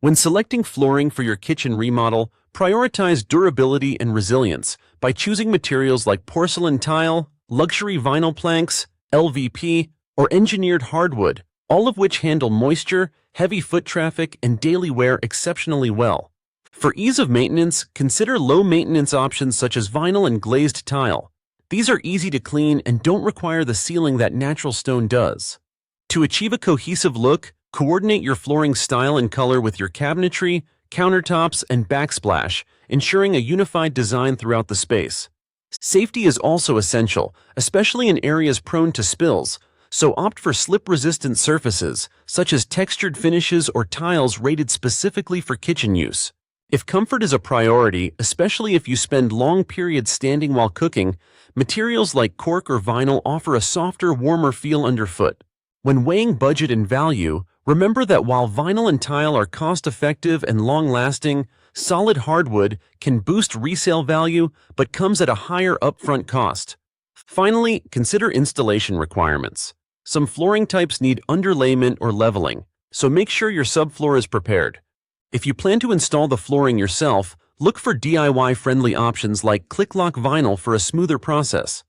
When selecting flooring for your kitchen remodel, prioritize durability and resilience by choosing materials like porcelain tile, luxury vinyl planks, LVP, or engineered hardwood, all of which handle moisture, heavy foot traffic, and daily wear exceptionally well. For ease of maintenance, consider low-maintenance options such as vinyl and glazed tile. These are easy to clean and don't require the sealing that natural stone does. To achieve a cohesive look, coordinate your flooring style and color with your cabinetry, countertops, and backsplash, ensuring a unified design throughout the space. Safety is also essential, especially in areas prone to spills, so opt for slip-resistant surfaces, such as textured finishes or tiles rated specifically for kitchen use. If comfort is a priority, especially if you spend long periods standing while cooking, materials like cork or vinyl offer a softer, warmer feel underfoot. When weighing budget and value, remember that while vinyl and tile are cost-effective and long-lasting, solid hardwood can boost resale value but comes at a higher upfront cost. Finally, consider installation requirements. Some flooring types need underlayment or leveling, so make sure your subfloor is prepared. If you plan to install the flooring yourself, look for DIY-friendly options like click-lock vinyl for a smoother process.